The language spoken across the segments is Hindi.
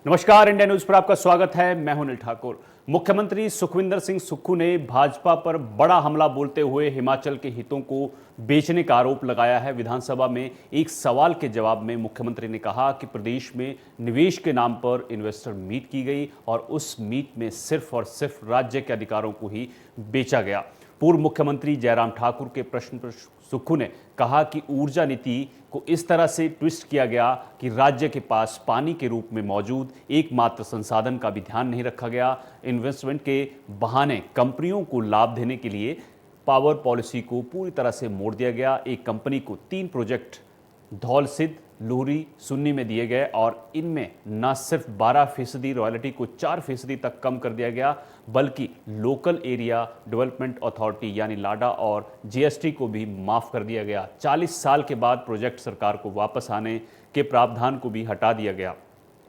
नमस्कार, इंडिया न्यूज पर आपका स्वागत है। मैं हूं अनिल ठाकुर। मुख्यमंत्री सुखविंदर सिंह सुक्खू ने भाजपा पर बड़ा हमला बोलते हुए हिमाचल के हितों को बेचने का आरोप लगाया है। विधानसभा में एक सवाल के जवाब में मुख्यमंत्री ने कहा कि प्रदेश में निवेश के नाम पर इन्वेस्टर मीट की गई और उस मीट में सिर्फ और सिर्फ राज्य के अधिकारों को ही बेचा गया। पूर्व मुख्यमंत्री जयराम ठाकुर के प्रश्न पर सुक्खू ने कहा कि ऊर्जा नीति को इस तरह से ट्विस्ट किया गया कि राज्य के पास पानी के रूप में मौजूद एकमात्र संसाधन का भी ध्यान नहीं रखा गया। इन्वेस्टमेंट के बहाने कंपनियों को लाभ देने के लिए पावर पॉलिसी को पूरी तरह से मोड़ दिया गया। एक कंपनी को 3 प्रोजेक्ट धौलसिद्ध, लूहरी, सुन्नी में दिए गए और इनमें न सिर्फ 12% रॉयल्टी को 4% तक कम कर दिया गया, बल्कि लोकल एरिया डेवलपमेंट अथॉरिटी यानी लाडा और जीएसटी को भी माफ कर दिया गया। 40 साल के बाद प्रोजेक्ट सरकार को वापस आने के प्रावधान को भी हटा दिया गया।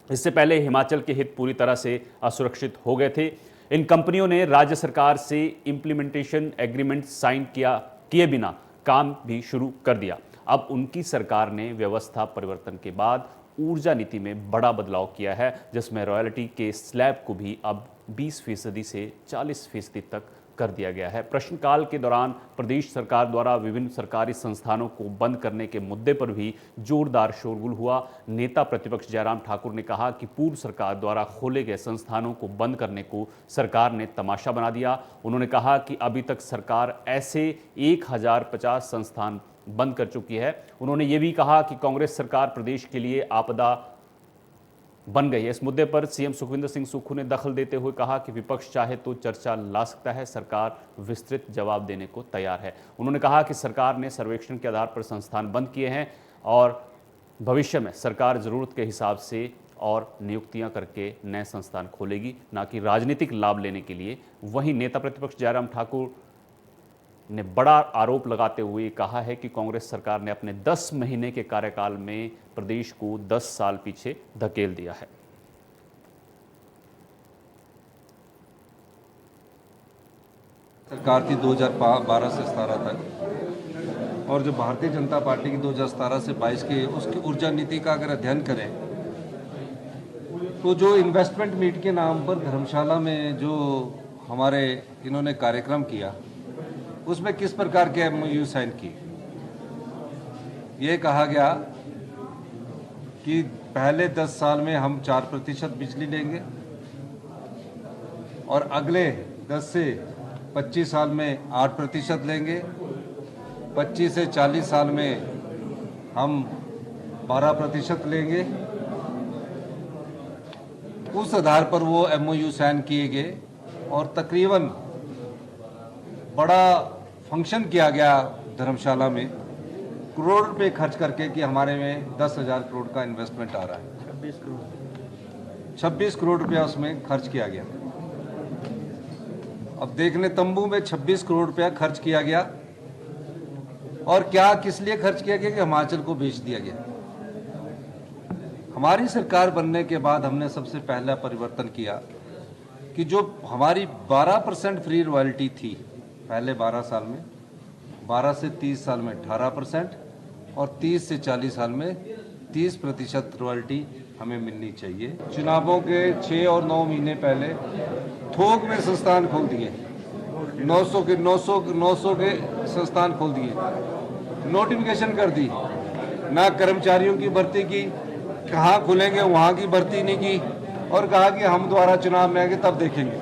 इससे पहले हिमाचल के हित पूरी तरह से असुरक्षित हो गए थे। इन कंपनियों ने राज्य सरकार से इंप्लीमेंटेशन एग्रीमेंट साइन किए बिना काम भी शुरू कर दिया। अब उनकी सरकार ने व्यवस्था परिवर्तन के बाद ऊर्जा नीति में बड़ा बदलाव किया है, जिसमें रॉयल्टी के स्लैब को भी अब 20% से 40% तक कर दिया गया है। प्रश्नकाल के दौरान प्रदेश सरकार द्वारा विभिन्न सरकारी संस्थानों को बंद करने के मुद्दे पर भी जोरदार शोरगुल हुआ। नेता प्रतिपक्ष जयराम ठाकुर ने कहा कि पूर्व सरकार द्वारा खोले गए संस्थानों को बंद करने को सरकार ने तमाशा बना दिया। उन्होंने कहा कि अभी तक सरकार ऐसे 1050 संस्थान बंद कर चुकी है। उन्होंने ये भी कहा कि कांग्रेस सरकार प्रदेश के लिए आपदा बन गई है। इस मुद्दे पर सीएम सुखविंदर सिंह सुक्खू ने दखल देते हुए कहा कि विपक्ष चाहे तो चर्चा ला सकता है, सरकार विस्तृत जवाब देने को तैयार है। उन्होंने कहा कि सरकार ने सर्वेक्षण के आधार पर संस्थान बंद किए हैं और भविष्य में सरकार जरूरत के हिसाब से और नियुक्तियां करके नए संस्थान खोलेगी, ना कि राजनीतिक लाभ लेने के लिए। वहीं नेता प्रतिपक्ष जयराम ठाकुर ने बड़ा आरोप लगाते हुए कहा है कि कांग्रेस सरकार ने अपने 10 महीने के कार्यकाल में प्रदेश को 10 साल पीछे धकेल दिया है। सरकार थी 2012 से 17 तक, और जो भारतीय जनता पार्टी की 2017 से 22 की, उसकी ऊर्जा नीति का अगर अध्ययन करें तो जो इन्वेस्टमेंट मीट के नाम पर धर्मशाला में जो हमारे इन्होंने कार्यक्रम किया, उसमें किस प्रकार के एमओयू साइन किए। ये कहा गया कि पहले 10 साल में हम 4% बिजली लेंगे और अगले 10 से 25 साल में 8% लेंगे, 25 से 40 साल में हम 12% लेंगे। उस आधार पर वो एमओयू साइन किए गए और तकरीबन बड़ा फंक्शन किया गया धर्मशाला में, करोड़ रुपए खर्च करके कि हमारे में 10,000 करोड़ का इन्वेस्टमेंट आ रहा है। 26 करोड़ रुपया उसमें खर्च किया गया। अब देखने तंबू में 26 करोड़ रुपया खर्च किया गया, और क्या किस लिए खर्च किया गया कि हिमाचल को बेच दिया गया। हमारी सरकार बनने के बाद हमने सबसे पहला परिवर्तन किया कि जो हमारी 12% फ्री रॉयल्टी थी पहले 12 साल में, 12 से 30 साल में 18% और 30 से 40 साल में 30% रॉयल्टी हमें मिलनी चाहिए। चुनावों के 6 और 9 महीने पहले थोक में संस्थान खोल दिए, 900 के संस्थान खोल दिए, नोटिफिकेशन कर दी, ना कर्मचारियों की भर्ती की, कहाँ खुलेंगे वहाँ की भर्ती नहीं की, और कहा कि हम दोबारा चुनाव में आएंगे तब देखेंगे।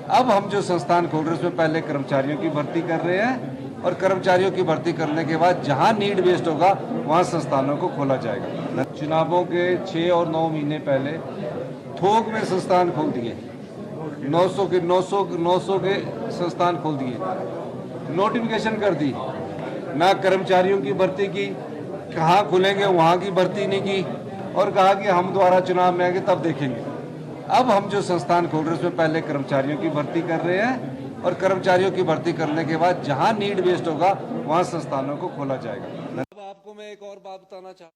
अब हम जो संस्थान खोल रहे हैं उसमें पहले कर्मचारियों की भर्ती कर रहे हैं, और कर्मचारियों की भर्ती करने के बाद जहां नीड बेस्ड होगा वहां संस्थानों को खोला जाएगा। चुनावों के 6 और 9 महीने पहले थोक में संस्थान खोल दिए, 900 के संस्थान खोल दिए, नोटिफिकेशन कर दी, ना कर्मचारियों की भर्ती की, कहाँ खुलेंगे वहाँ की भर्ती नहीं की, और कहा कि हम दोबारा चुनाव में आएंगे तब देखेंगे। अब हम जो संस्थान खोल रहे हैं उसमें पहले कर्मचारियों की भर्ती कर रहे हैं, और कर्मचारियों की भर्ती करने के बाद जहां नीड बेस्ड होगा वहां संस्थानों को खोला जाएगा। अब आपको मैं एक और बात बताना चाहूँ।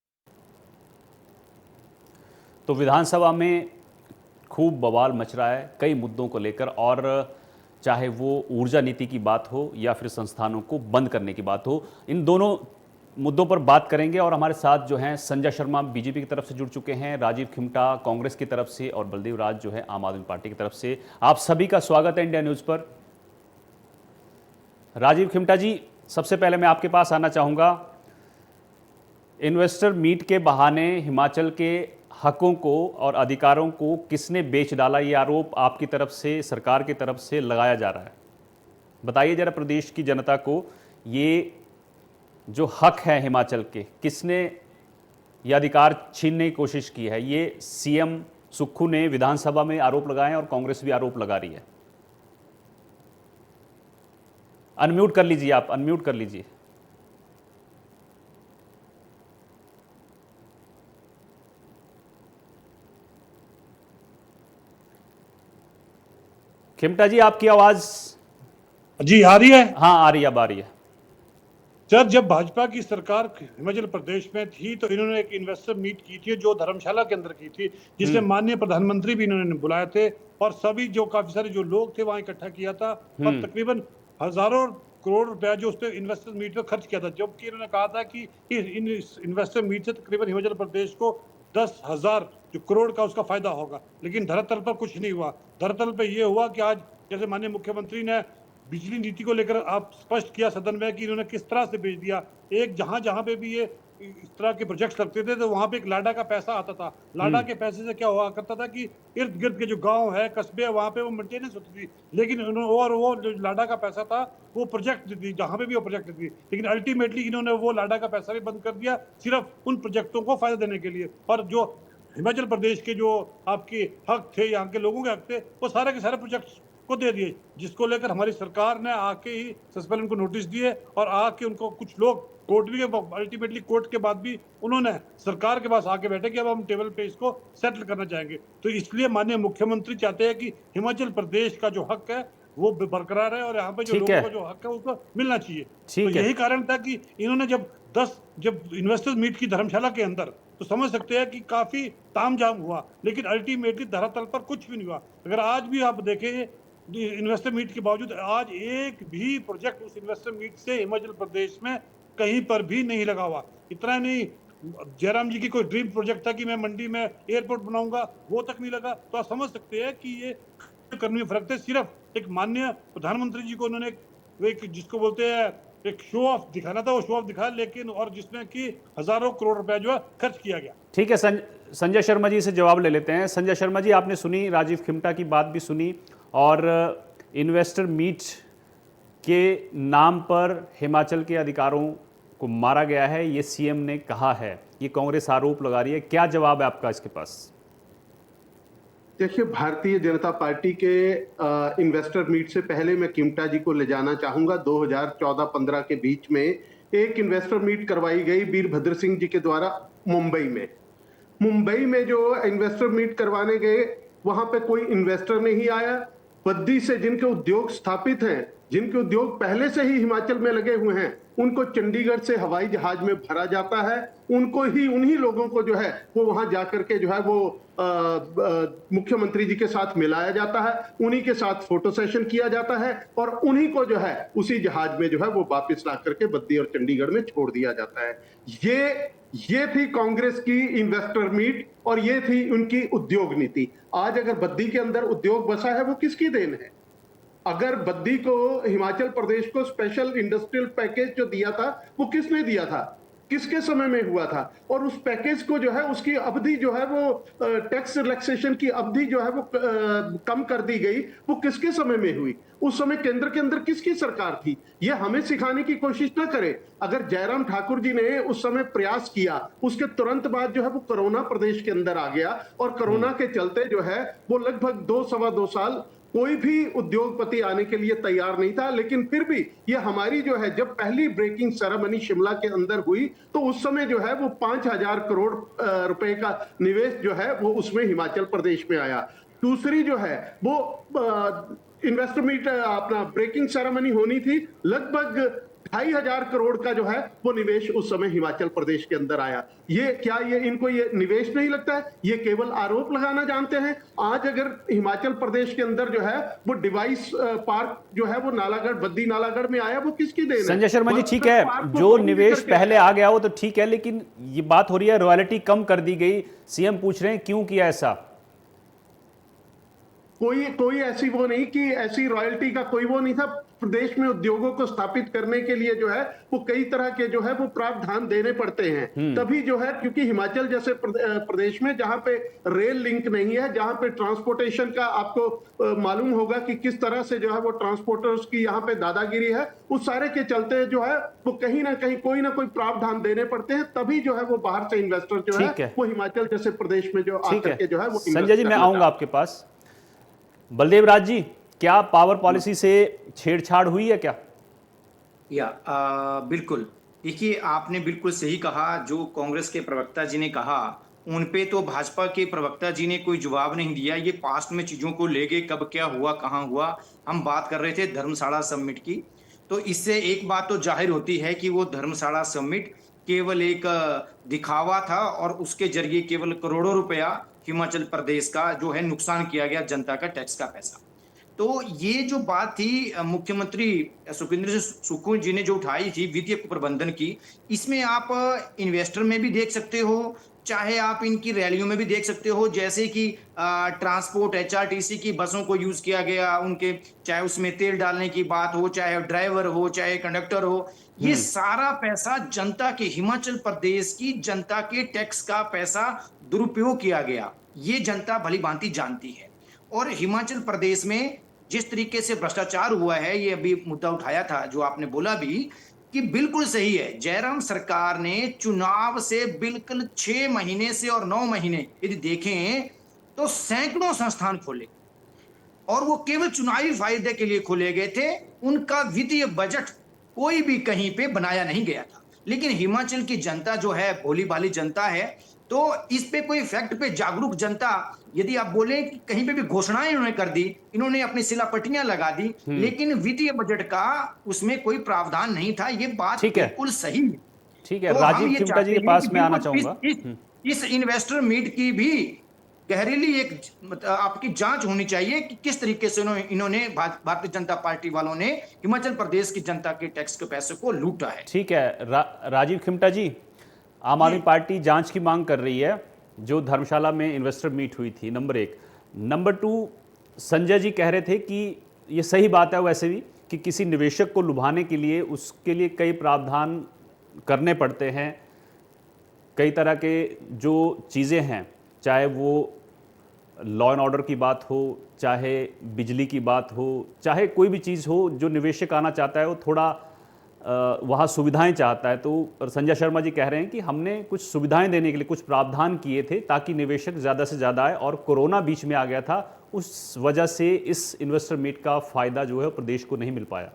तो विधानसभा में खूब बवाल मच रहा है कई मुद्दों को लेकर, और चाहे वो ऊर्जा नीति की बात हो या फिर संस्थानों को बंद करने की बात हो, इन दोनों मुद्दों पर बात करेंगे और हमारे साथ जो हैं संजय शर्मा बीजेपी की तरफ से जुड़ चुके हैं, राजीव खिमटा कांग्रेस की तरफ से और बलदेव राज जो है आम आदमी पार्टी की तरफ से। आप सभी का स्वागत है इंडिया न्यूज़ पर। राजीव खिमटा जी, सबसे पहले मैं आपके पास आना चाहूँगा। इन्वेस्टर मीट के बहाने हिमाचल के हकों को और अधिकारों को किसने बेच डाला, ये आरोप आपकी तरफ से, सरकार की तरफ से लगाया जा रहा है। बताइए जरा प्रदेश की जनता को, ये जो हक है हिमाचल के, किसने ये अधिकार छीनने की कोशिश की है। ये सीएम सुक्खू ने विधानसभा में आरोप लगाए हैं और कांग्रेस भी आरोप लगा रही है। अनम्यूट कर लीजिए, आप अनम्यूट कर लीजिए। खिमटा जी, आपकी आवाज जी आ रही है। हाँ आ रही है, अब आ रही है। सर, जब भाजपा की सरकार हिमाचल प्रदेश में थी तो इन्होंने एक इन्वेस्टर मीट की थी जो धर्मशाला के अंदर की थी, जिसमें माननीय प्रधानमंत्री भी इन्होंने बुलाए थे और सभी जो काफी सारे जो लोग थे वहां इकट्ठा किया था और तकरीबन हजारों करोड़ रुपया जो उस पर इन्वेस्टर मीट पे खर्च किया था। जबकि इन्होंने कहा था कि इन इन्वेस्टर मीट से तकरीबन हिमाचल प्रदेश को 10,000 जो करोड़ का उसका फायदा होगा, लेकिन धरातल पर कुछ नहीं हुआ। धरातल पर यह हुआ कि आज जैसे माननीय मुख्यमंत्री ने बिजली नीति को लेकर आप स्पष्ट किया सदन में कि इन्होंने किस तरह से भेज दिया। एक जहां जहां पे भी ये इस तरह के प्रोजेक्ट्स लगते थे तो वहां पे एक लाडा का पैसा आता था। लाडा के पैसे से क्या हुआ करता था कि इर्द गिर्द के जो गांव है, कस्बे है, वहां पे वो मेंटेनेंस होती थी, लेकिन और वो जो लाडा का पैसा था वो प्रोजेक्ट थी, जहां पे भी वो प्रोजेक्ट थी, लेकिन अल्टीमेटली इन्होंने वो लाडा का पैसा भी बंद कर दिया सिर्फ उन प्रोजेक्टों को फायदा देने के लिए। और जो हिमाचल प्रदेश के जो आपके हक थे, यहाँ के लोगों के हक थे, वो सारे के सारे प्रोजेक्ट को दे दिए, जिसको लेकर हमारी सरकार ने आके ही सबसे पहले उनको नोटिस दिए और आके उनको कुछ लोग कोर्ट भी, अल्टीमेटली कोर्ट के बाद भी उन्होंने सरकार के पास आके बैठे कि अब हम टेबल पे इसको सेटल करना चाहेंगे। तो इसलिए माननीय मुख्यमंत्री चाहते हैं कि हिमाचल प्रदेश का जो हक है वो बरकरार है और यहाँ पे जो लोगों का जो हक है उसको मिलना चाहिए। तो यही कारण था कि इन्होंने जब इन्वेस्टर्स मीट की धर्मशाला के अंदर, तो समझ सकते हैं कि काफी तामझाम हुआ, लेकिन अल्टीमेटली धरातल पर कुछ भी नहीं हुआ। अगर आज भी आप देखें इन्वेस्टर मीट के बावजूद आज एक भी प्रोजेक्ट उस इन्वेस्टर मीट से हिमाचल प्रदेश में कहीं पर भी नहीं लगा हुआ। इतना नहीं, जयराम जी की कोई ड्रीम प्रोजेक्ट था कि मैं मंडी में एयरपोर्ट बनाऊंगा, वो तक नहीं लगा। तो आप समझ सकते हैं कि ये करने में फर्क थे। सिर्फ एक माननीय प्रधानमंत्री जी को उन्होंने एक जिसको बोलते हैं एक शो ऑफ दिखाना था, वो शो ऑफ दिखाया, लेकिन और जिसमें कि हजारों करोड़ रुपया जो है खर्च किया गया। ठीक है, संजय शर्मा जी से जवाब ले लेते हैं। संजय शर्मा जी, आपने सुनी, राजीव खिमटा की बात भी सुनी और इन्वेस्टर मीट के नाम पर हिमाचल के अधिकारों को मारा गया है, ये सीएम ने कहा है, ये कांग्रेस आरोप लगा रही है। क्या जवाब है आपका इसके पास? देखिए, भारतीय जनता पार्टी के इन्वेस्टर मीट से पहले मैं किमटा जी को ले जाना चाहूंगा। 2014-15 के बीच में एक इन्वेस्टर मीट करवाई गई वीरभद्र सिंह जी के द्वारा मुंबई में जो इन्वेस्टर मीट करवाने गए, वहां पे कोई इन्वेस्टर नहीं आया। बद्दी से जिनके उद्योग स्थापित हैं, जिनके उद्योग पहले से ही हिमाचल में लगे हुए हैं, उनको चंडीगढ़ से हवाई जहाज में भरा जाता है। उनको ही, उन्हीं लोगों को जो है वो वहां जाकर के जो है वो मुख्यमंत्री जी के साथ मिलाया जाता है, उन्हीं के साथ फोटो सेशन किया जाता है और उन्हीं को जो है उसी जहाज में जो है वो वापस ला करके बद्दी और चंडीगढ़ में छोड़ दिया जाता है। ये थी कांग्रेस की इन्वेस्टर मीट और ये थी उनकी उद्योग नीति। आज अगर बद्दी के अंदर उद्योग बसा है, वो किसकी देन है? अगर बद्दी को, हिमाचल प्रदेश को स्पेशल इंडस्ट्रियल पैकेज जो दिया था, वो किसने दिया था, किसके समय में हुआ था? और उस पैकेज को जो है उसकी अवधि जो है वो टैक्स रिलैक्सेशन की अवधि जो है वो कम कर दी गई, वो किसके समय में हुई? उस समय केंद्र के अंदर किसकी सरकार थी? ये हमें सिखाने की कोशिश ना करें। अगर जयराम ठाकुर जी ने उस समय प्रयास किया, उसके तुरंत बाद जो है वो कोरोना प्रदेश के अंदर आ गया और कोरोना के चलते जो है वो लगभग 2-2.25 साल कोई भी उद्योगपति आने के लिए तैयार नहीं था। लेकिन फिर भी ये हमारी जो है, जब पहली ब्रेकिंग सेरेमनी शिमला के अंदर हुई तो उस समय जो है वो 5,000 करोड़ रुपए का निवेश जो है वो उसमें हिमाचल प्रदेश में आया। दूसरी जो है वो इन्वेस्टर मीट, अपना ब्रेकिंग सेरेमनी होनी थी लगभग 2,500 करोड़ का जो है वो निवेश उस समय हिमाचल प्रदेश के अंदर आया। ये इनको ये निवेश नहीं लगता है, ये केवल आरोप लगाना जानते हैं। आज अगर हिमाचल प्रदेश के अंदर जो है वो डिवाइस पार्क जो है वो नालागढ़, बद्दी नालागढ़ में आया, वो किसकी देन है? संजय शर्मा जी, ठीक है, जो निवेश पहले आ गया वो तो ठीक है, लेकिन ये बात हो रही है रॉयल्टी कम कर दी गई। सीएम पूछ रहे हैं क्यों किया ऐसा? कोई ऐसी वो नहीं कि ऐसी रॉयल्टी का कोई वो नहीं था। प्रदेश में उद्योगों को स्थापित करने के लिए जो है वो कई तरह के जो है वो प्रावधान देने पड़ते हैं। तभी जो है, क्योंकि हिमाचल जैसे प्रदेश में जहां पे रेल लिंक नहीं है, जहां पे ट्रांसपोर्टेशन का आपको मालूम होगा कि किस तरह से जो है वो ट्रांसपोर्टर्स की यहाँ पे दादागिरी है, उस सारे के चलते जो है वो कहीं ना कहीं कोई ना कोई प्रावधान देने पड़ते हैं। तभी जो है वो बाहर से इन्वेस्टर जो है वो हिमाचल जैसे प्रदेश में जो आकर के जो है वो संजय जी, मैं आऊंगा आपके पास। बलदेव राज जी, क्या पावर पॉलिसी से छेड़छाड़ हुई है क्या? बिल्कुल। देखिए, आपने बिल्कुल सही कहा। जो कांग्रेस के प्रवक्ता जी ने कहा, उन पे तो भाजपा के प्रवक्ता जी ने कोई जवाब नहीं दिया। ये पास्ट में चीजों को ले गए, कब क्या हुआ, कहां हुआ। हम बात कर रहे थे धर्मशाला समिट की, तो इससे एक बात तो जाहिर होती है कि वो धर्मशाला समिट केवल एक दिखावा था और उसके जरिए केवल करोड़ों रुपया हिमाचल प्रदेश का जो है नुकसान किया गया, जनता का टैक्स का पैसा। तो ये जो बात थी मुख्यमंत्री सुखविंदर सिंह सुक्खू जी ने जो उठाई थी वित्तीय प्रबंधन की, इसमें आप इन्वेस्टर में भी देख सकते हो, चाहे आप इनकी रैलियों में भी देख सकते हो। जैसे कि ट्रांसपोर्ट एचआरटीसी की बसों को यूज किया गया, उनके चाहे उसमें तेल डालने की बात हो, चाहे ड्राइवर हो, चाहे कंडक्टर हो, ये सारा पैसा जनता के, हिमाचल प्रदेश की जनता के टैक्स का पैसा दुरुपयोग किया गया। ये जनता भली भांति जानती है। और हिमाचल प्रदेश में जिस तरीके से भ्रष्टाचार हुआ है, ये अभी मुद्दा उठाया था जो आपने बोला भी कि बिल्कुल सही है। जयराम सरकार ने चुनाव से बिल्कुल 6 महीने से और 9 महीने यदि देखें तो सैकड़ों संस्थान खोले और वो केवल चुनावी फायदे के लिए खोले गए थे। उनका वित्तीय बजट कोई भी कहीं पे बनाया नहीं गया था। लेकिन हिमाचल की जनता जो है भोली भाली जनता है, तो इस पे कोई फैक्ट पे जागरूक जनता, यदि आप बोले कि कहीं पे भी घोषणाएं इन्होंने कर दी, इन्होंने अपनी सिलापट्टियां लगा दी, लेकिन वित्तीय बजट का उसमें कोई प्रावधान नहीं था। ये बात बिल्कुल सही है। ठीक है, तो राजीव चिमटा जी के पास मैं आना चाहूंगा। इस इन्वेस्टर मीट की भी गहरीली एक आपकी जांच होनी चाहिए कि किस तरीके से इन्होंने भारतीय जनता पार्टी वालों ने हिमाचल प्रदेश की जनता के टैक्स के पैसे को लूटा है। ठीक है, राजीव खिमटा जी, आम आदमी पार्टी जांच की मांग कर रही है जो धर्मशाला में इन्वेस्टर मीट हुई थी, नंबर 1। नंबर 2, संजय जी कह रहे थे कि ये सही बात है वैसे भी कि किसी निवेशक को लुभाने के लिए उसके लिए कई प्रावधान करने पड़ते हैं। कई तरह के जो चीज़ें हैं, चाहे वो लॉ एंड ऑर्डर की बात हो, चाहे बिजली की बात हो, चाहे कोई भी चीज़ हो, जो निवेशक आना चाहता है वो थोड़ा वहाँ सुविधाएं चाहता है। तो संजय शर्मा जी कह रहे हैं कि हमने कुछ सुविधाएं देने के लिए कुछ प्रावधान किए थे ताकि निवेशक ज़्यादा से ज़्यादा आए, और कोरोना बीच में आ गया था, उस वजह से इस इन्वेस्टर मीट का फ़ायदा जो है प्रदेश को नहीं मिल पाया।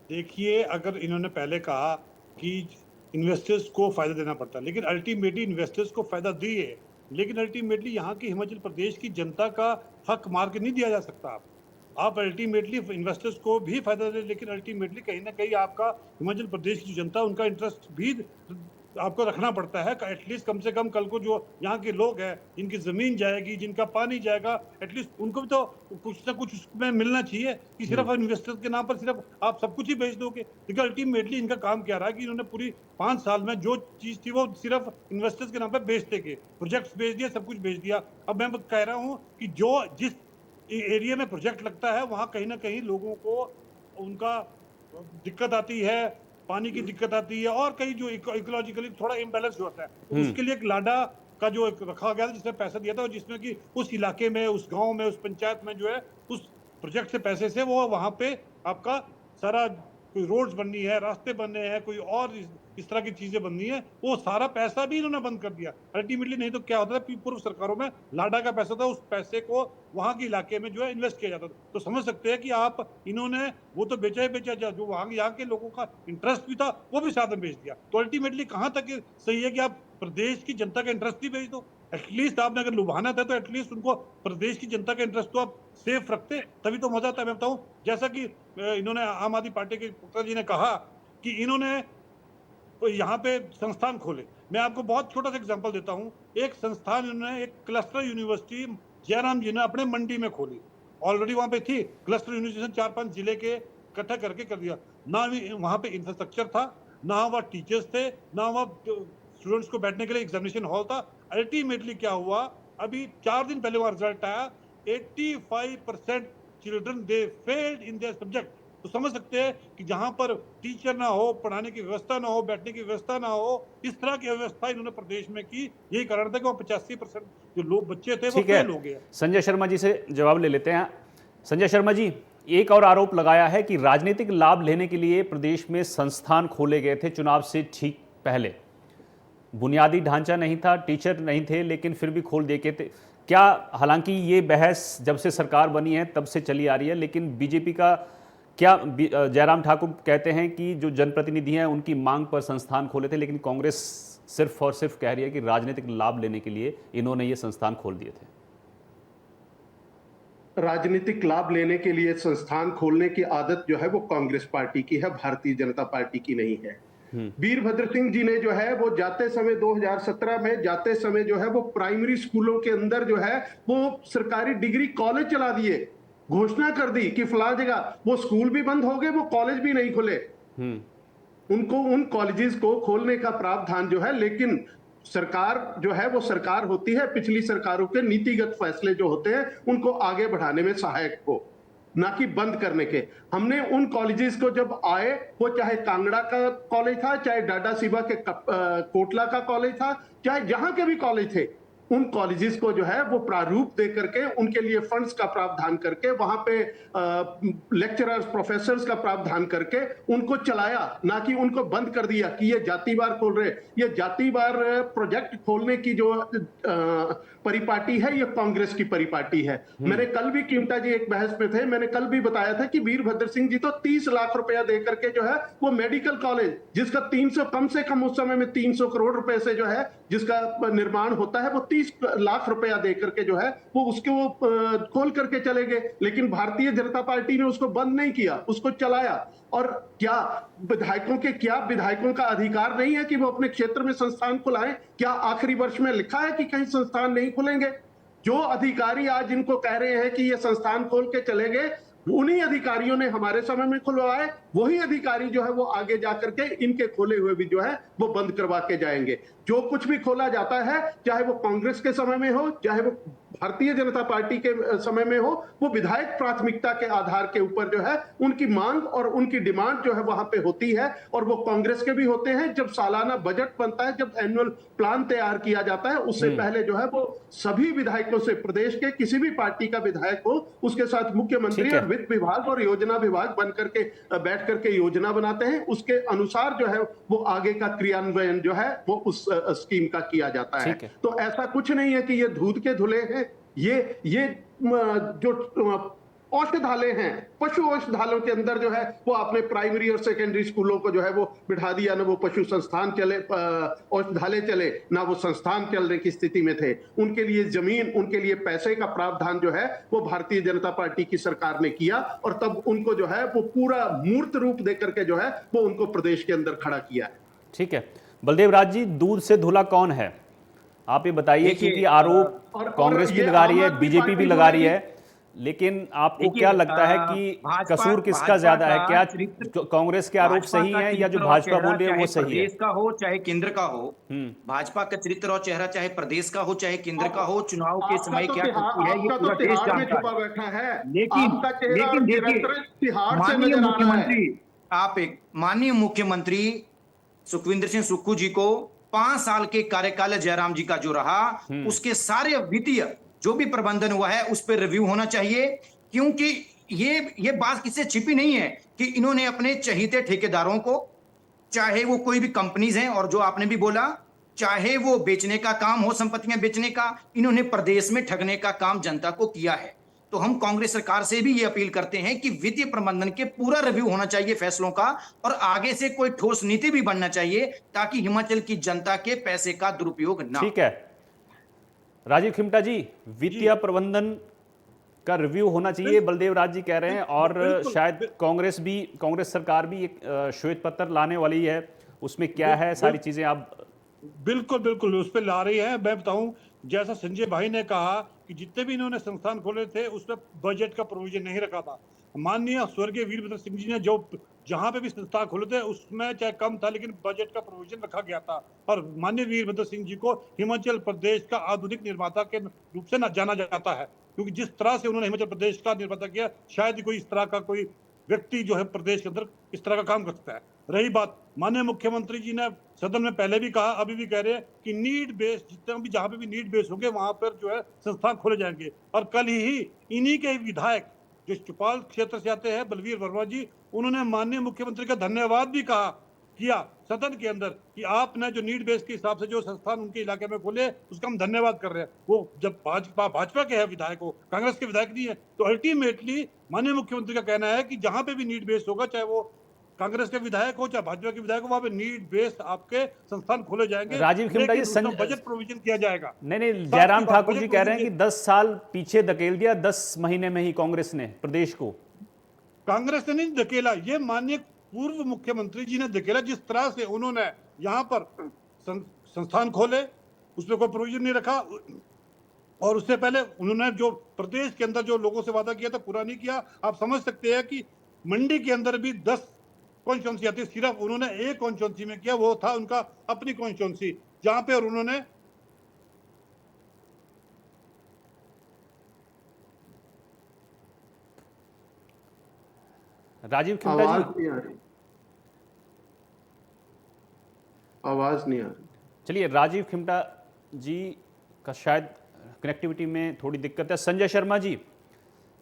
देखिए, अगर इन्होंने पहले कहा कि इन्वेस्टर्स को फायदा देना पड़ता है, लेकिन अल्टीमेटली इन्वेस्टर्स को फायदा दिए, लेकिन अल्टीमेटली यहाँ की हिमाचल प्रदेश की जनता का हक मार के नहीं दिया जा सकता। आप अल्टीमेटली इन्वेस्टर्स को भी फायदा दे, लेकिन अल्टीमेटली कहीं ना कहीं आपका हिमाचल प्रदेश की जो जनता, उनका इंटरेस्ट भी आपको रखना पड़ता है। एटलीस्ट कम से कम कल को जो यहाँ के लोग हैं, जिनकी जमीन जाएगी, जिनका पानी जाएगा, एटलीस्ट उनको भी तो कुछ ना कुछ उसमें मिलना चाहिए कि सिर्फ इन्वेस्टर के नाम पर सिर्फ आप सब कुछ ही बेच दोगे। लेकिन अल्टीमेटली इनका काम क्या रहा कि इन्होंने पूरी 5 साल में जो चीज थी वो सिर्फ इन्वेस्टर्स के नाम पर बेचते गए, प्रोजेक्ट्स बेच दिया, सब कुछ बेच दिया। अब मैं कह रहा हूँ कि जो जिस एरिया में प्रोजेक्ट लगता है वहाँ कहीं ना कहीं लोगों को उनका दिक्कत आती है, पानी की दिक्कत आती है, और कहीं जो इकोलॉजिकली थोड़ा इम्बैलेंस होता है। तो उसके लिए एक लाडा का जो एक रखा गया था, जिसमें पैसा दिया था, और जिसमें कि उस इलाके में, उस गांव में, उस पंचायत में जो है उस प्रोजेक्ट से पैसे से वो वहाँ पे आपका सारा कोई रोड्स बननी है, रास्ते बनने हैं, कोई और इस तरह की चीजें बननी है, वो सारा पैसा भी इन्होंने बंद कर दिया अल्टीमेटली। नहीं तो क्या होता था, पूर्व सरकारों में लाडा का पैसा था, उस पैसे को वहां के इलाके में जो है इन्वेस्ट किया जाता था। तो समझ सकते हैं कि आप इन्होंने वो तो बेचा ही बेचा, जो वहां यहाँ के लोगों का इंटरेस्ट भी था वो भी साथ में बेच दिया। तो अल्टीमेटली कहाँ तक सही है कि आप प्रदेश की जनता का इंटरेस्ट ही बेच दो? एटलीस्ट आपने अगर लुभाना था तो एटलीस्ट उनको प्रदेश की जनता का इंटरेस्ट तो आप सेफ रखते, तभी तो मजा आता है। मैं बताऊं, जैसा कि इन्होंने आम आदमी पार्टी के पुत्र जी ने कहा कि इन्होंने यहाँ पे संस्थान खोले। मैं आपको बहुत छोटा सा एग्जांपल देता हूँ। एक संस्थान इन्होंने, एक क्लस्टर यूनिवर्सिटी जयराम जी ने अपने मंडी में खोली। ऑलरेडी वहां पे थी क्लस्टर यूनिवर्सिटी, 4-5 जिले के इकट्ठा करके कर दिया। ना वहां पे इंफ्रास्ट्रक्चर था, ना वहाँ टीचर्स थे, ना वहाँ स्टूडेंट्स को बैठने के लिए एग्जामिनेशन हॉल था। अल्टीमेटली क्या हुआ, अभी 4 दिन पहले वहां रिजल्ट आया, 85% children they failed in their subject. तो समझ सकते हैं कि जहां पर टीचर ना हो, पढ़ाने की व्यवस्था ना हो, बैठने की व्यवस्था ना हो, इस तरह की व्यवस्था इन्होंने प्रदेश में की। यही कारण था कि वहाँ 85% जो लोग बच्चे थे वो ठीक है, फेल हो गए। संजय शर्मा जी से जवाब ले लेते हैं। संजय शर्मा जी, एक और आरोप लगाया है कि राजनीतिक लाभ लेने के लिए प्रदेश में संस्थान खोले गए थे चुनाव से ठीक पहले। बुनियादी ढांचा नहीं था, टीचर नहीं थे, लेकिन फिर भी खोल दिए थे। क्या, हालांकि ये बहस जब से सरकार बनी है तब से चली आ रही है, लेकिन बीजेपी का क्या, जयराम ठाकुर कहते हैं कि जो जनप्रतिनिधि हैं उनकी मांग पर संस्थान खोले थे, लेकिन कांग्रेस सिर्फ और सिर्फ कह रही है कि राजनीतिक लाभ लेने के लिए इन्होंने ये संस्थान खोल दिए थे। राजनीतिक लाभ लेने के लिए संस्थान खोलने की आदत जो है वो कांग्रेस पार्टी की है, भारतीय जनता पार्टी की नहीं है। वीरभद्र सिंह जी ने जो है वो जाते समय 2017 में जाते समय जो है वो प्राइमरी स्कूलों के अंदर जो है वो सरकारी डिग्री कॉलेज चला दिए, घोषणा कर दी कि फला जगह वो स्कूल भी बंद हो गए, वो कॉलेज भी नहीं खुले। उनको उन कॉलेजेस को खोलने का प्रावधान जो है, लेकिन सरकार जो है वो सरकार होती है, पिछली सरकारों के नीतिगत फैसले जो होते हैं उनको आगे बढ़ाने में सहायक हो, ना कि बंद करने के। हमने उन कॉलेजेस को जब आए, वो चाहे कांगड़ा का कॉलेज था, चाहे डाडा सिबा के कोटला का कॉलेज था, चाहे जहां के भी कॉलेज थे, उन कॉलेजेस को जो है वो प्रारूप दे करके उनके लिए फंड्स का प्रावधान करके वहां पे लेक्चरर्स प्रोफेसर्स का प्रावधान करके उनको चलाया, ना कि उनको बंद कर दिया कि ये जातिवार खोल रहे। ये जातिवार प्रोजेक्ट खोलने की जो परिपाटी है ये कांग्रेस की परिपाटी है। मैंने कल भी, कीमता जी एक बहस में थे, मैंने कल भी बताया था कि वीरभद्र सिंह जी तो 30 लाख रुपया दे करके जो है वो मेडिकल कॉलेज, जिसका 300 कम से कम उस समय में 300 करोड़ रुपए से जो है जिसका निर्माण होता है, वो 30 लाख रुपया दे करके जो है वो उसके वो खोल करके चले गए। लेकिन भारतीय जनता पार्टी ने उसको बंद नहीं किया, उसको चलाया। और क्या विधायकों का अधिकार नहीं है कि वो अपने क्षेत्र में संस्थान खुलाएं? क्या आखिरी वर्ष में लिखा है कि कहीं संस्थान नहीं खुलेंगे? जो अधिकारी आज इनको कह रहे हैं कि ये संस्थान खोल के चले गए, उन्हीं अधिकारियों ने हमारे समय में खुलवाए। वही अधिकारी जो है वो आगे जाकर के इनके खोले हुए भी जो है वो बंद करवा के जाएंगे। जो कुछ भी खोला जाता है, चाहे वो कांग्रेस के समय में हो, चाहे वो भारतीय जनता पार्टी के समय में हो, वो विधायक प्राथमिकता के आधार के ऊपर जो है उनकी मांग और उनकी डिमांड जो है वहां पे होती है। और वो कांग्रेस के भी होते हैं। जब सालाना बजट बनता है, जब एनुअल प्लान तैयार किया जाता है, उससे पहले जो है वो सभी विधायकों से, प्रदेश के किसी भी पार्टी का विधायक हो, उसके साथ मुख्यमंत्री और वित्त विभाग और योजना विभाग बन करके बैठ करके योजना बनाते हैं। उसके अनुसार जो है वो आगे का क्रियान्वयन जो है वो उस स्कीम का किया जाता है। तो ऐसा कुछ नहीं है कि ये दूध के धुले हैं। ये जो औषधालय हैं, पशु औषधालयों के अंदर जो है वो आपने प्राइमरी और सेकेंडरी स्कूलों को जो है वो बिठा दिया। ना वो पशु संस्थान चले, औषधालय चले, ना वो संस्थान चलने की स्थिति में थे। उनके लिए जमीन, उनके लिए पैसे का प्रावधान जो है वो भारतीय जनता पार्टी की सरकार ने किया। और तब उनको जो है वो पूरा मूर्त रूप देकर के जो है वो उनको प्रदेश के अंदर खड़ा किया है। ठीक है, बलदेव राज जी, दूध से धुला कौन है, आप ये बताइए, क्योंकि आरोप कांग्रेस भी लगा रही है, बीजेपी भी लगा रही है, लेकिन आपको क्या लगता है कि कसूर किसका ज्यादा है? क्या कांग्रेस के आरोप सही हैं या जो भाजपा बोल रही है वो सही है? प्रदेश का हो चाहे केंद्र का हो, भाजपा का चरित्र और चेहरा चाहे प्रदेश का हो चाहे केंद्र का हो, चुनाव के समय क्या करती है ये पूरा देश जानता है। लेकिन देखिए, माननीय मुख्यमंत्री, आप एक माननीय मुख्यमंत्री सुखविंदर सिंह सुक्खू जी को 5 साल के कार्यकाल जयराम जी का जो रहा, उसके सारे वित्तीय जो भी प्रबंधन हुआ है उस पर रिव्यू होना चाहिए। क्योंकि ये बात किससे छिपी नहीं है कि इन्होंने अपने चहीते ठेकेदारों को, चाहे वो कोई भी कंपनीज हैं और जो आपने भी बोला, चाहे वो बेचने का काम हो, संपत्तियां बेचने का, इन्होंने प्रदेश में ठगने का काम जनता को किया है। तो हम कांग्रेस सरकार से भी ये अपील करते हैं कि वित्तीय प्रबंधन के पूरा रिव्यू होना चाहिए फैसलों का, और आगे से कोई ठोस नीति भी बनना चाहिए ताकि हिमाचल की जनता के पैसे का दुरुपयोग ना। ठीक है, राजीव खिमटा जी, वित्तीय प्रबंधन का रिव्यू होना चाहिए, बलदेव राज जी कह रहे हैं। और बिल्कुल, शायद कांग्रेस सरकार भी एक श्वेत पत्र लाने वाली है, उसमें क्या है सारी चीजें आप बिल्कुल बिल्कुल उस पर ला रही है। मैं बताऊं, जैसा संजय भाई ने कहा कि जितने भी इन्होंने संस्थान खोले थे उसमें बजट का प्रोविजन नहीं रखा था। माननीय स्वर्गीय वीरभद्र सिंह जी ने जो जहां पे भी संस्थान खोले थे उसमें चाहे कम था लेकिन बजट का प्रोविजन रखा गया था। और माननीय वीरभद्र सिंह जी को हिमाचल प्रदेश का आधुनिक निर्माता के रूप से जाना जाता है, क्योंकि जिस तरह से उन्होंने हिमाचल प्रदेश का निर्माता किया, शायद ही कोई इस तरह का कोई व्यक्ति जो है प्रदेश के अंदर इस तरह का काम कर सकता है। रही बात, माननीय मुख्यमंत्री जी ने सदन में पहले भी कहा, अभी भी कह रहे हैं कि नीड बेस जितना भी जहां पे भी नीड बेस होंगे वहां पर जो है संस्थान खोले जाएंगे। और कल ही इन्हीं के विधायक जो चौपाल क्षेत्र से आते हैं, बलवीर वर्मा जी, उन्होंने माननीय मुख्यमंत्री का धन्यवाद भी किया सदन के अंदर कि आपने जो नीड बेस के हिसाब से जो संस्थान उनके इलाके में खोले उसका हम धन्यवाद कर रहे हैं। वो जब भाजपा के है विधायक हो, कांग्रेस के विधायक नहीं है, तो अल्टीमेटली माननीय मुख्यमंत्री का कहना है कि जहां पे भी नीड बेस होगा, चाहे वो कांग्रेस के विधायक हो चाहे भाजपा के विधायक हो, वहां पे नीड बेस आपके संस्थान खोले जाएंगे। राजीव खिमटा जी, बजट प्रोविजन किया जाएगा। नहीं, जयराम ठाकुर जी कह रहे हैं कि 10 साल पीछे धकेल दिया, 10 महीने में ही कांग्रेस ने प्रदेश को। कांग्रेस ने नहीं धकेला, ये माननीय पूर्व मुख्यमंत्री जी ने धकेला। जिस तरह से उन्होंने यहाँ पर संस्थान खोले उसमें कोई प्रोविजन नहीं रखा, और उससे पहले उन्होंने जो प्रदेश के अंदर जो लोगों से वादा किया था पूरा नहीं किया। आप समझ सकते हैं कि मंडी के अंदर भी 10 कॉन्स्टिट्यूंसी आती है, सिर्फ उन्होंने एक कॉन्स्टिट्यूंसी में किया, वो था उनका अपनी कॉन्स्टिट्यूंसी, जहां पे और उन्होंने राजीव खिमटा आवाज जी, नहीं आ रही, आवाज नहीं आ रही। चलिए, राजीव खिमटा जी का शायद कनेक्टिविटी में थोड़ी दिक्कत है। संजय शर्मा जी,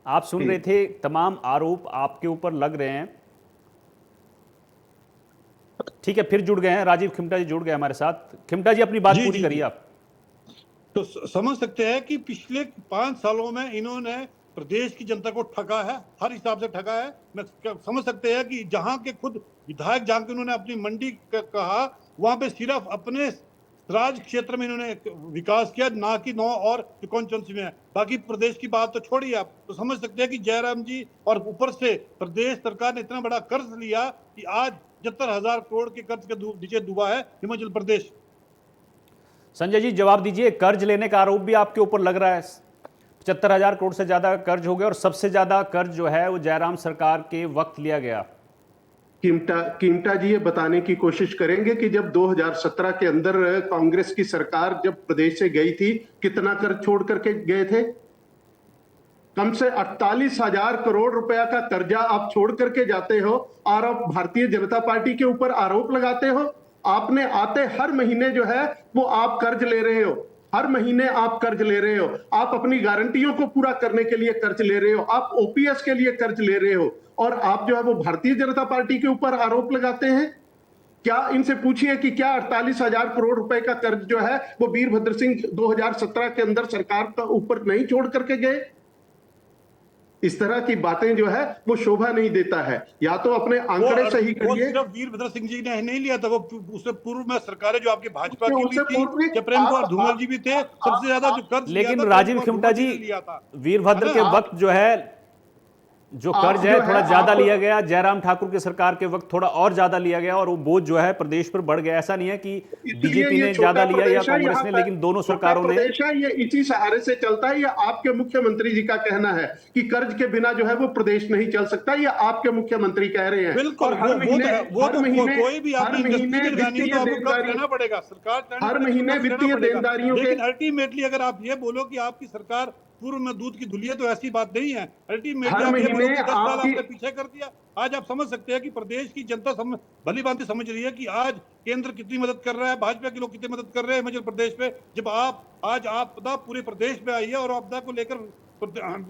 आप सुन रहे थे, तमाम आरोप आपके ऊपर लग रहे हैं। ठीक है, फिर जुड़ गए हैं राजीव खिमटा जी, जुड़ गए हमारे साथ। खिमटा जी, अपनी बात पूरी करिए आप। तो समझ सकते हैं कि पिछले 5 सालों में इन्होंने प्रदेश की जनता को ठगा है, हर हिसाब से ठगा है। मैं समझ सकते हैं कि जहां के खुद विधायक जहां के उन्होंने अपनी मंडी कहा, वहां पे सिर्फ अपने राज क्षेत्र में इन्होंने विकास किया, ना कि 9 और कॉन्स्टिट्यूंसी में है। बाकी प्रदेश की बात तो छोड़िए आप, तो समझ सकते हैं कि जयराम जी और ऊपर से प्रदेश सरकार ने इतना बड़ा कर्ज लिया कि आज 75,000 करोड़ के कर्ज के नीचे डूबा है हिमाचल प्रदेश। संजय जी, जवाब दीजिए, कर्ज लेने का आरोप भी आपके ऊपर लग रहा है। 75,000 करोड़ से ज्यादा कर्ज हो गया, और सबसे ज्यादा कर्ज जो है वो जयराम सरकार के वक्त लिया गया। कीमटा जी ये बताने की कोशिश करेंगे कि जब 2017 के अंदर कांग्रेस की सरकार जब प्रदेश से गई थी, कितना कर्ज छोड़ करके गए थे? कम से 48,000 करोड़ रुपया का कर्जा आप छोड़ करके जाते हो, और आप भारतीय जनता पार्टी के ऊपर आरोप लगाते हो। आपने आते हर महीने जो है वो आप कर्ज ले रहे हो, हर महीने आप कर्ज ले रहे हो। आप अपनी गारंटियों को पूरा करने के लिए कर्ज ले रहे हो, आप ओपीएस के लिए कर्ज ले रहे हो, और आप जो है वो भारतीय जनता पार्टी के ऊपर आरोप लगाते हैं। क्या इनसे पूछिए कि क्या 48,000 करोड़ रुपए का कर्ज जो है वो वीरभद्र सिंह 2017 के अंदर सरकार का ऊपर नहीं छोड़ करके गए? इस तरह की बातें जो है वो शोभा नहीं देता है। या तो अपने आंकड़े सही करिए। सिर्फ वीरभद्र सिंह जी ने नहीं लिया था, वो उससे पूर्व में सरकारें जो आपकी भाजपा की भी थी, पूर्व जब प्रेम कुमार धूमल जी भी थे, सबसे ज्यादा जो कर्ज लिया लेकिन था, राजीव खिमटा जी, वीरभद्र के वक्त जो है जो कर्ज है थोड़ा ज्यादा लिया गया, जयराम ठाकुर की सरकार के वक्त थोड़ा और ज्यादा लिया गया, और वो बोझ जो है प्रदेश पर बढ़ गया। ऐसा नहीं है कि बीजेपी ने ज्यादा लिया या कांग्रेस ने, लेकिन दोनों सरकारों ने। ये इसी सहारे से चलता है। ये आपके मुख्यमंत्री जी का कहना है कि कर्ज के बिना जो है वो प्रदेश नहीं चल सकता, ये आपके मुख्यमंत्री कह रहे हैं। बिल्कुल, हर महीने कोई भी आपकी इंडस्ट्री की निगरानी तो आपको कर्ज लेना पड़ेगा, सरकार हर महीने वित्तीय देनदारियों के। लेकिन अल्टीमेटली अगर आप ये बोलो कि आपकी सरकार पूर्व में दूध की धुली है, तो ऐसी बात नहीं है। अल्टीमेटली आप ये बोलो कि 10 साल आपने पीछे कर दिया। आज आप समझ सकते हैं कि प्रदेश की जनता भली भांति समझ रही है कि आज केंद्र कितनी मदद कर रहा है, भाजपा के लोग कितनी मदद कर रहे हैं हिमाचल प्रदेश में। जब आज आपदा पूरे प्रदेश में आई है, और आपदा को लेकर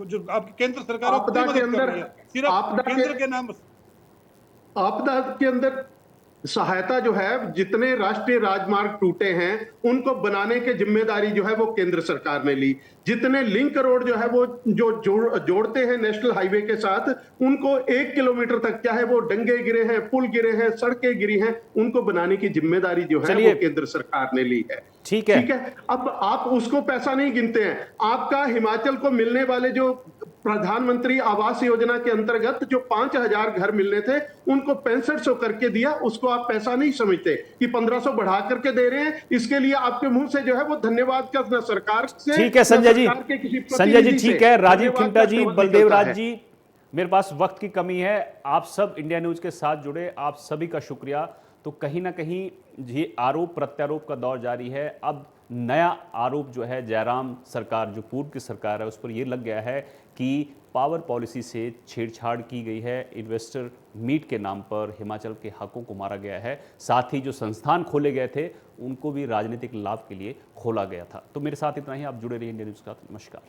जो आपकी केंद्र सरकार आपदा के अंदर सिर्फ केंद्र के नाम, आपदा के अंदर सहायता जो है, जितने राष्ट्रीय राजमार्ग टूटे हैं उनको बनाने की जिम्मेदारी जो है वो केंद्र सरकार ने ली। जितने लिंक रोड जो है वो जो जोड़ते हैं नेशनल हाईवे के साथ, उनको 1 किलोमीटर तक, चाहे वो डंगे गिरे हैं, पुल गिरे हैं, सड़कें गिरी हैं, उनको बनाने की जिम्मेदारी जो है वो केंद्र सरकार ने ली है। ठीक है। अब आप उसको पैसा नहीं गिनते हैं। आपका हिमाचल को मिलने वाले जो प्रधानमंत्री आवास योजना के अंतर्गत जो 5,000 घर मिलने थे उनको 6500 करके दिया, उसको आप पैसा नहीं समझते कि 1500 बढ़ा करके दे रहे हैं। इसके लिए आपके मुंह से जो है वो धन्यवाद का न सरकार से, ठीक है संजय जी, संजय जी ठीक है। राजीव खिंटा जी, बलदेव राज जी, मेरे पास वक्त की कमी है। आप सब इंडिया न्यूज के साथ जुड़े, आप सभी का शुक्रिया। तो कहीं ना कहीं ये आरोप प्रत्यारोप का दौर जारी है। अब नया आरोप जो है जयराम सरकार, जो पूर्व की सरकार है, उस पर यह लग गया है कि पावर पॉलिसी से छेड़छाड़ की गई है, इन्वेस्टर मीट के नाम पर हिमाचल के हकों को मारा गया है, साथ ही जो संस्थान खोले गए थे उनको भी राजनीतिक लाभ के लिए खोला गया था। तो मेरे साथ इतना ही, आप जुड़े रहिए इंडिया न्यूज़ के साथ। नमस्कार।